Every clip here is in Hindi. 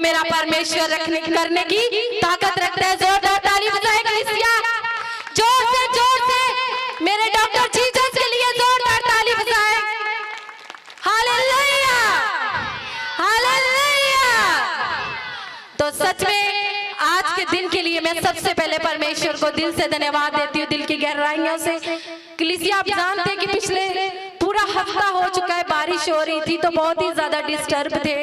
मेरा परमेश्वर रखने करने की ताकत रखता है। जोरदार ताली बजाएं कलीसिया, जोर से मेरे डॉक्टर जीसस के लिए जोरदार ताली बजाएं। Hallelujah, hallelujah. तो सच में आज के दिन के लिए मैं सबसे पहले परमेश्वर को दिल से धन्यवाद देती हूँ, दिल की गहराइयों से। कलीसिया, आप जानते हैं कि पिछले पूरा हफ्ता हो चुका है, बारिश हो रही थी तो बहुत ही ज्यादा डिस्टर्ब थे,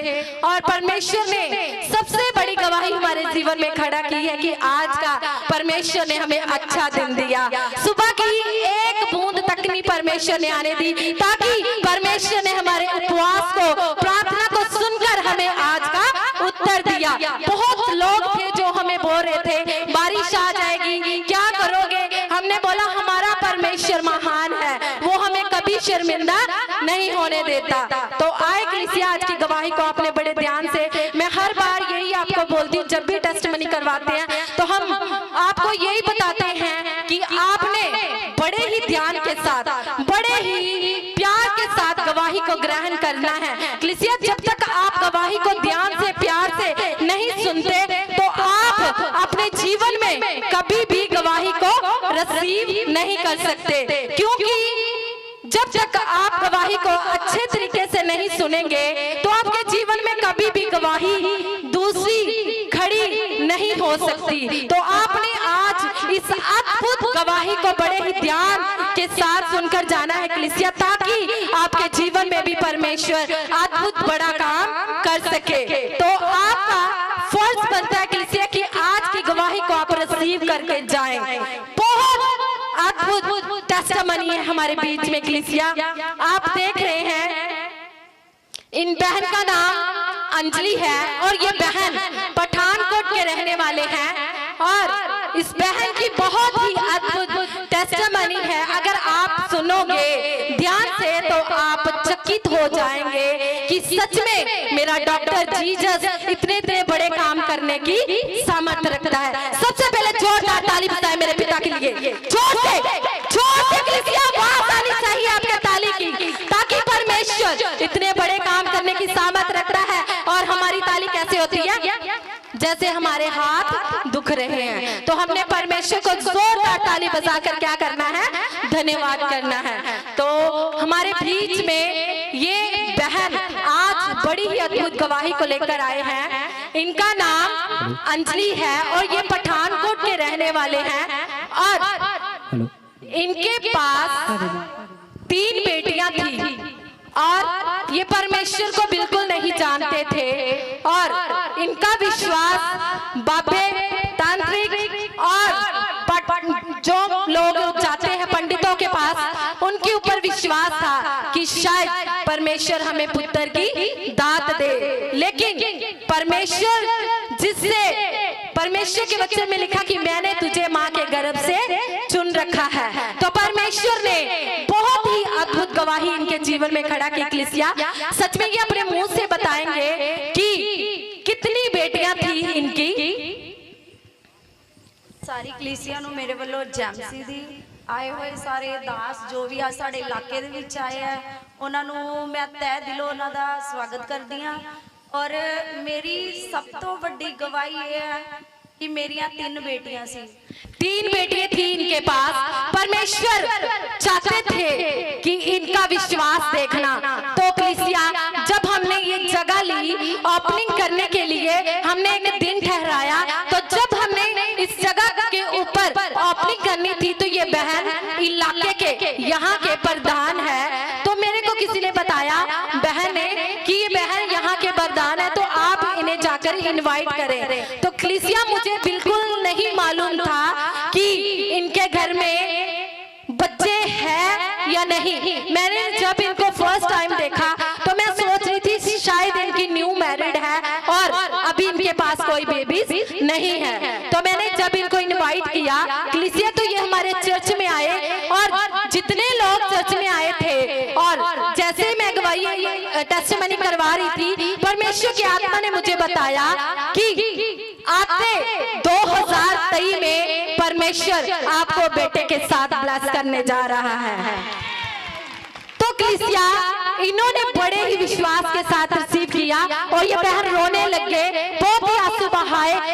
और परमेश्वर ने सबसे बड़ी गवाही हमारे जीवन में खड़ा की है कि आज का परमेश्वर ने हमें अच्छा दिन दिया। सुबह की एक बूंद तक नहीं परमेश्वर ने आने दी, ताकि परमेश्वर ने हमारे उपवास को, प्रार्थना को सुनकर हमें आज का उत्तर दिया। बहुत लोग थे जो हमें बोल रहे थे बारिश आ जाएगी, क्या करोगे? हमने बोला हमारा परमेश्वर महान है, वो हमें कभी शर्मिंदा नहीं होने देता। तो आए कलीसिया, आज की गवाही को आपने बड़े ध्यान से, मैं हर बार यही आपको बोलती हूँ, जब भी टेस्टमनी करवाते हैं तो हम आपको यही बताते हैं कि आपने बड़े ही ध्यान के साथ, बड़े ही प्यार के साथ गवाही को ग्रहण करना है। कलीसिया, जब तक आप गवाही को ध्यान से, प्यार से नहीं सुनते तो आप अपने जीवन में कभी भी गवाही को रिसीव नहीं कर सकते, क्योंकि जब तक आप गवाही को अच्छे तरीके से नहीं सुनेंगे तो आपके जीवन में कभी भी गवाही दूसरी खड़ी नहीं हो सकती। तो आपने आज इस अद्भुत गवाही को बड़े ही ध्यान के साथ सुनकर जाना है कलीसिया, ताकि आपके जीवन में भी परमेश्वर अद्भुत बड़ा काम कर सके। तो आपका फर्ज बनता है कलीसिया कि आज की गवाही को आप रिसीव करके जाएं। बहुत अद्भुत टेस्टिमनी है हमारे बीच में कलीसिया। आप देख रहे हैं, इन बहन का नाम अंजलि है और ये बहन पठानकोट के रहने वाले हैं, और इस बहन की बहुत ही अद्भुत टेस्टिमनी है। अगर आप सुनोगे ध्यान से तो आप चकित हो जाएंगे कि सच में मेरा डॉक्टर जीसस इतने बड़े काम करने की सामर्थ्य रखता है। सबसे पहले जोरदार ताली बजाएं मेरे पिता के लिए, जोर से कलीसिया, आवाज आनी चाहिए आपके ताली की, ताकि परमेश्वर इतने बड़े काम करने की सामर्थ्य रखता है। और हमारी ताली कैसे होती है? जैसे हमारे हाथ दुख रहे हैं तो हमने परमेश्वर को जोरदार ताली बजाकर क्या करना है? धन्यवाद करना है। तो हमारे बीच में ये बहन आज बड़ी ही अद्भुत गवाही को लेकर आए हैं। इनका नाम अंजलि है और ये पठानकोट के रहने वाले हैं, और इनके पास 3 बेटियां थी, और ये परमेश्वर को बिल्कुल नहीं जानते थे, और इनका विश्वास बाबे, तांत्रिक और जो लोग जाते हैं पंडितों के पास, उनके ऊपर विश्वास था कि शायद परमेश्वर हमें पुत्र की दात दे। लेकिन परमेश्वर के वचन में लिखा कि मैंने तुझे माँ के गर्भ से चुन रखा है। तो परमेश्वर ने बहुत ही अद्भुत गवाही इनके जीवन में खड़ा की कलीसिया। सच में ये अपने मुंह से बताएंगे कि कितनी बेटियां थी इनकी। सारी कलीसिया ਨੂੰ ਮੇਰੇ ਵੱਲੋਂ ਜੈਮਸੀ ਦੀ ਆਏ ਹੋਏ ਸਾਰੇ ਦਾਸ ਜੋ ਵੀ ਆ ਸਾਡੇ ਇਲਾਕੇ ਦੇ ਵਿੱਚ ਆਏ ਆ, ਉਹਨਾਂ ਨੂੰ ਮੈਂ ਤਹਿ ਦਿਲੋਂ ਉਹਨਾਂ ਦਾ ਸਵਾਗਤ ਕਰਦੀ ਹਾਂ। और मेरी सब तो बड़ी गवाही ये है कि मेरिया 3 बेटियां सी। 3 बेटियां थी इनके पास। परमेश्वर चाहते थे कि इनका विश्वास देखना। तो कलीसिया, जब हमने ये जगह ली ओपनिंग करने के लिए, हमने एक दिन ठहराया, तो जब हमने इस जगह के ऊपर ओपनिंग करनी थी तो ये बहन इलाके के यहाँ के प्रधान है। तो मेरे को किसी ने बताया, बहन ने, कि ये बहन यहाँ के प्रधान है, तो आप इन्हें जाकर इनवाइट करें। तो कलीसिया, मुझे बिल्कुल नहीं मालूम था कि इनके घर में बच्चे हैं या नहीं। मैंने जब इनको फर्स्ट टाइम देखा तो मैं सोच रही थी शायद इनकी न्यू मैरिड है और अभी इनके पास कोई बेबीज नहीं है। तो मैंने जब इनको इनवाइट किया कलीसिया, तो ये हमारे चर्च में आए, और जितने लोग चर्च में आए थे, और जैसे मैं गवाही टेस्टिमनी करवा रही थी, परमेश्वर की आत्मा ने मुझे बताया कि आते 2023 में परमेश्वर आपको बेटे के साथ ब्लेस करने जा रहा है। तो कलीसिया, इन्होंने बड़े ही विश्वास के साथ रिसीव किया और ये बहन रोने लग गए।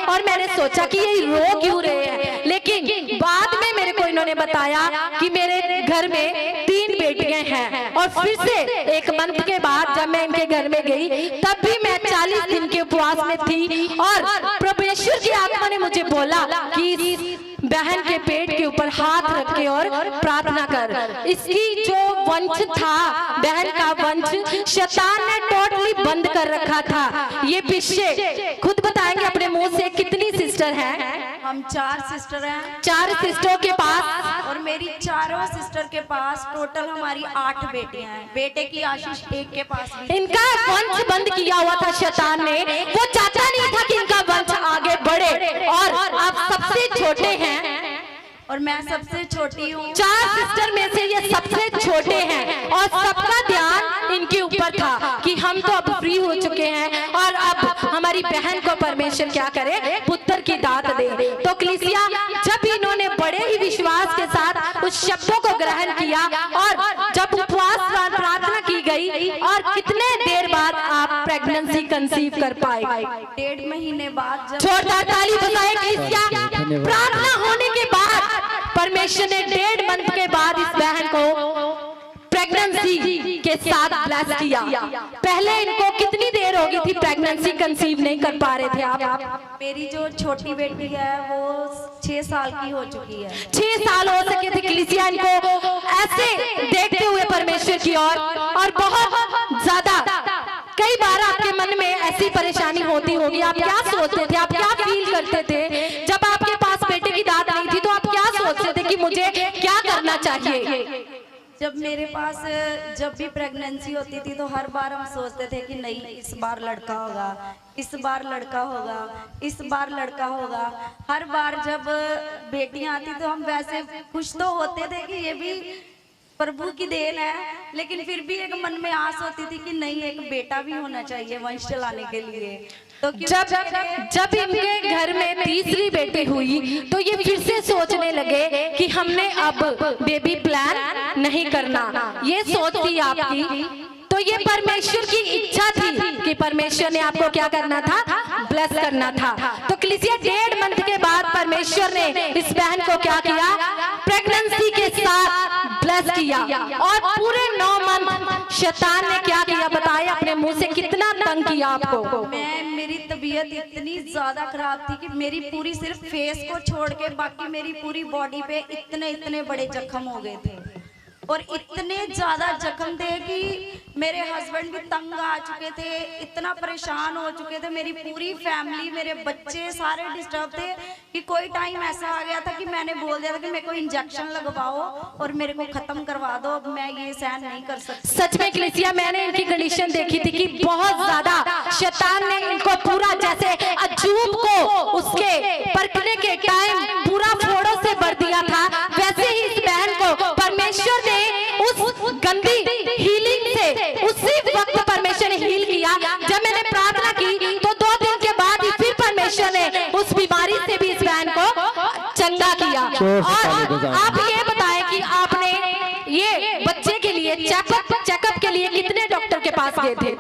और मैंने सोचा कि ये रो क्यों रहे हैं, लेकिन बाद में मेरे को इन्होंने बताया कि मेरे घर में 3 बेटियां हैं। और फिर से 1 मंथ के बाद जब मैं इनके घर में गई तब भी मैं 40 दिन के उपवास में थी और परमेश्वर की आत्मा ने मुझे बोला कि बहन के पेट के ऊपर हाथ रख के और प्रार्थना कर। इसकी जो वंश था, बहन का वंश शैतान ने टोटली बंद कर रखा था। ये पीछे खुद बताएंगे अपने मुंह से कितनी सिस्टर हैं? हम 4 सिस्टर हैं। 4 सिस्टरों के पास, और मेरी चारों सिस्टर के पास टोटल हमारी 8 बेटियां हैं। बेटे की आशीष एक के पास भी। इनका वंश बंद किया हुआ था शैतान ने। वो चाहता नहीं था कि इनका वंश आगे बढ़े और आप सबसे छोटे हैं और मैं सबसे छोटी हूँ। 4 सिस्टर में से ये सबसे छोटे हैं और सबका ध्यान इनके ऊपर था कि हम तो अब फ्री हो चुके हैं और अब हमारी बहन को परमेश्वर क्या करे, पुत्र की दात दे। तो कलीसिया जब इन्होंने बड़े ही विश्वास के साथ उस शब्दों को ग्रहण किया और जब उपवास प्रार्थना की गई, और कितने देर बाद आप प्रेगनेंसी कंसीव कर पाए? 1.5 महीने बाद। जब जोरदार ताली बजाएं कलीसिया। प्रार्थना होने के बाद परमेश्वर ने 1.5 मंथ के बाद इस बहन को प्रेगनेंसी के साथ ब्लेस किया। पहले इनको कितनी देर हो गई थी प्रेगनेंसी कंसीव नहीं कर पा रहे थे आप? मेरी जो छोटी बेटी है वो 6 साल की हो चुकी है। 6 साल हो सके थे कलीसिया इनको ऐसे देखते हुए परमेश्वर की ओर। और बहुत ज्यादा कई बार आपके मन में ऐसी परेशानी होती होगी, आप क्या सोचते थे, आप क्या फील करते थे जब आपके पास बेटे की दात नहीं थी? तो आप क्या सोचते थे कि मुझे क्या करना चाहिए? जब मेरे पास जब भी प्रेगनेंसी होती थी तो हर बार हम सोचते थे कि नहीं, इस बार लड़का होगा, इस बार लड़का होगा, इस बार लड़का होगा। हर बार जब बेटियां आती तो हम वैसे खुश तो होते थे कि ये भी प्रभु की देन है, लेकिन फिर भी एक मन में आस होती थी कि नहीं, एक बेटा भी होना चाहिए वंश चलाने के लिए। तो जब इनके घर में तीसरी बेटी हुई तो ये फिर से सोचने लगे कि हमने अब बेबी प्लान नहीं करना। ये सोच थी आपकी, तो ये परमेश्वर की इच्छा थी कि परमेश्वर ने आपको क्या करना था, ब्लेस करना था। तो कलीसिया 1.5 मंथ के बाद परमेश्वर ने इस बहन को क्या किया, प्रेगनेंसी के साथ ब्लेस किया। और पूरे 9 मंथ शैतान ने क्या किया बताया अपने मुंह से, कितना तंग किया आपको? मेरी तबीयत इतनी ज्यादा खराब थी कि मेरी पूरी सिर्फ फेस को छोड़ के बाकी मेरी पूरी बॉडी पे इतने बड़े जख्म हो गए थे। और इतने ज्यादा जख्म थे कि मेरे हस्बैंड भी तंग आ चुके थे, इतना परेशान हो चुके थे। मेरी पूरी फैमिली, मेरे बच्चे सारे डिस्टर्ब थे कि कोई टाइम ऐसा आ गया था कि मैंने बोल दिया था कि मेरे को इंजेक्शन लगवाओ और मेरे को खत्म करवा दो, अब मैं ये सहन नहीं कर सकती। सच में कलीसिया मैंने इनकी कंडीशन देखी थी कि बहुत ज्यादा शैतान ने इनको पूरा जैसे अजूब को उसके परखने के टाइम पूरा फोड़ों से भर दिया था, वैसे ही इस बहन को परमेश्वर ने उस गंदी हीलिंग से उसी वक्त परमेश्वर ने हील किया। जब मैंने प्रार्थना की तो 2 दिन के बाद ही फिर परमेश्वर ने उस बीमारी से भी इस बहन को चंगा किया। और आप ये बताएं कि आपने ये बच्चे के लिए चेकअप के लिए कितने डॉक्टर के पास गए थे?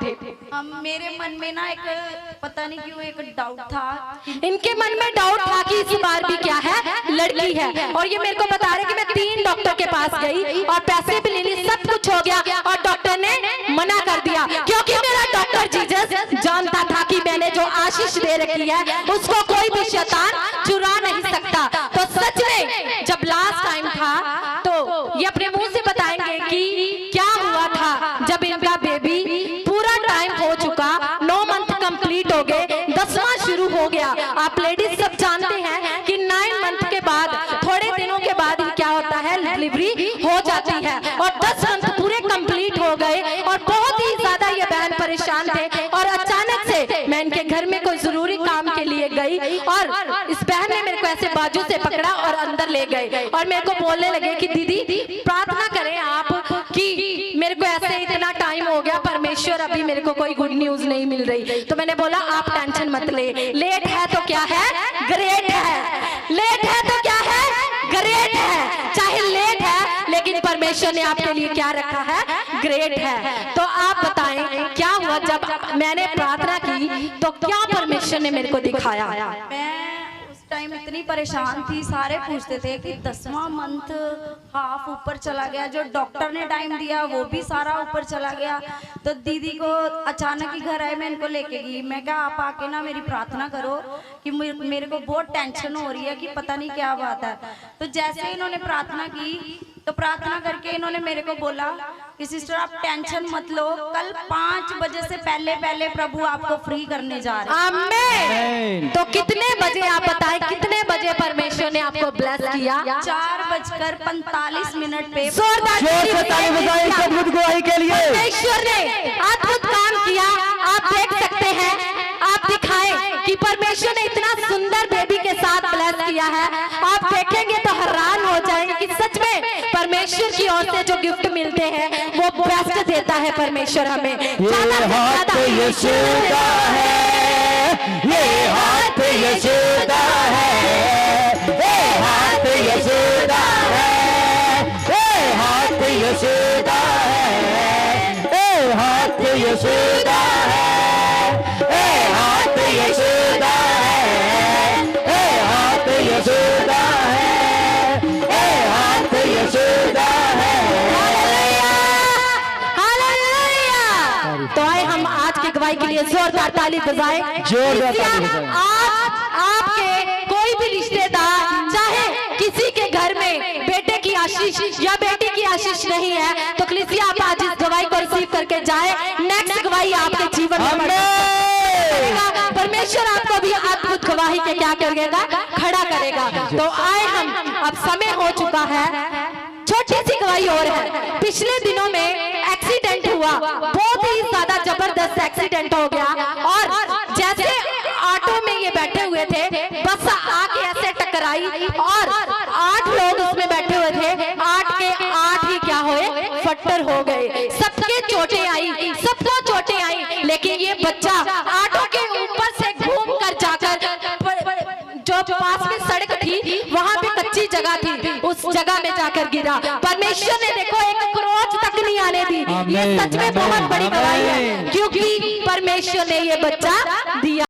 मेरे मन में ना एक पता नहीं क्यों एक डाउट था, इनके मन में डाउट था कि इस बार भी क्या है, लड़की है। और ये मेरे को बता रहे कि मैं 3 डॉक्टर के पास गई और पैसे भी ले ली, सब कुछ हो गया और डॉक्टर ने मना कर दिया, क्योंकि मेरा डॉक्टर जीसस जानता था कि मैंने जो आशीष दे रखी है उसको कोई भी शैतान चुरा नहीं सकता। तो सच में जब लास्ट टाइम था तो ये अपने मुंह से बताएंगे कि क्या हुआ था जब इनका बेबी पूरा टाइम हो चुका, 9 मंथ कंप्लीट हो गए, 10वां शुरू हो गया। आप लेडीज सब जानते हैं कि 9 मंथ के बाद थोड़े दिनों के बाद ही क्या होता है, डिलीवरी हो जाती है। और 10 मंथ पूरे कंप्लीट हो गए और बहुत ही ज्यादा ये बहन परेशान थे। और अचानक से मैं इनके घर में कोई जरूरी काम के लिए गई और इस बहन ने मेरे को ऐसे बाजू से पकड़ा और अंदर ले गए और मेरे को बोलने लगे कि दीदी प्रार्थना करें आप कि मेरे को ऐसे इतना टाइम हो गया, परमेश्वर अभी मेरे को कोई गुड न्यूज नहीं मिल रही। तो मैंने बोला आप टेंशन मत ले, लेट है तो क्या है, ग्रेट है। लेट है तो क्या है, ग्रेट है। चाहे लेट है लेकिन परमेश्वर ने आपके लिए क्या रखा है, ग्रेट है। तो आप बताएं क्या हुआ जब मैंने प्रार्थना की तो क्या परमेश्वर ने मेरे को दिखाया? मैं उस टाइम इतनी परेशान थी, सारे पूछते थे कि 10वां मंथ हाफ ऊपर चला गया, जो डॉक्टर ने टाइम दिया वो भी सारा ऊपर चला गया। तो दीदी को अचानक ही घर आए, मैं इनको लेके गई। मैं कहा आप आके ना मेरी प्रार्थना करो कि मेरे को बहुत टेंशन हो रही है कि पता नहीं क्या बात है। तो जैसे ही इन्होंने प्रार्थना की, तो प्रार्थना करके इन्होंने मेरे को बोला कि सिस्टर आप टेंशन मत लो, कल 5 बजे से पहले पहले प्रभु आपको फ्री करने जा रहे हैं। आमीन। तो कितने बजे आप बताएं, कितने बजे परमेश्वर ने आपको ब्लेस किया? 4:45 पे। गवाही के लिए परमेश्वर ने अद्भुत काम किया। आप देख सकते हैं, आप दिखाएं कि परमेश्वर ने इतना सुंदर बेबी के साथ ब्लेस किया है। आप देखेंगे तो हैरान हो जाएंगे कि सच में परमेश्वर की ओर से जो गिफ्ट मिलते हैं वो बेस्ट देता है परमेश्वर हमें। ये हाथ यीशुदा है, ये हाथ यीशुदा है, ये हाथ यीशुदा है, ये हाथ यीशुदा है, ये हाथ यीशुदा है, ये हाथ यीशुदा है, ये हाथ यीशुदा है, ये हाथ यीशुदा है। हालेलुया। तो आए हम आज की गवाही के लिए जोरदार ताली बजाएं। जोरदार ताली बजाएं। आज आपके कोई भी रिश्तेदार, चाहे किसी के घर में बेटे की आशीष या बेटी की आशीष नहीं है, तो कलीसिया आप आज इस गवाही को रिसीव करके जाए। नेक्स्ट गवाही आपके जीवन में बढ़ेगा। परमेश्वर आपको भी अद्भुत गवाही के क्या करेगा, खड़ा करेगा। तो आए हम, अब समय हो चुका है, छोटी सी गवाही और है। पिछले दिनों में एक्सीडेंट हुआ, बहुत ही ज्यादा जबरदस्त एक्सीडेंट हो गया। और जैसे ऑटो में ये बैठे हुए थे, बस आके ऐसे टकराई और 8 लोग उसमें बैठे हुए थे। 8 के 8 ही क्या हुए, फट्टर हो गए। सबके चोटें आई, सबको चोटें आई, लेकिन ये बच्चा ऑटो के ऊपर से घूम कर जाकर जो पास में सड़क थी वहां पे कच्ची जगह थी, उस जगह में जाकर गिरा। परमेश्वर ने देखो एक क्रोच तक नहीं आने दी। ये सच में बहुत बड़ी गवाही है, क्योंकि परमेश्वर ने ये बच्चा दिया।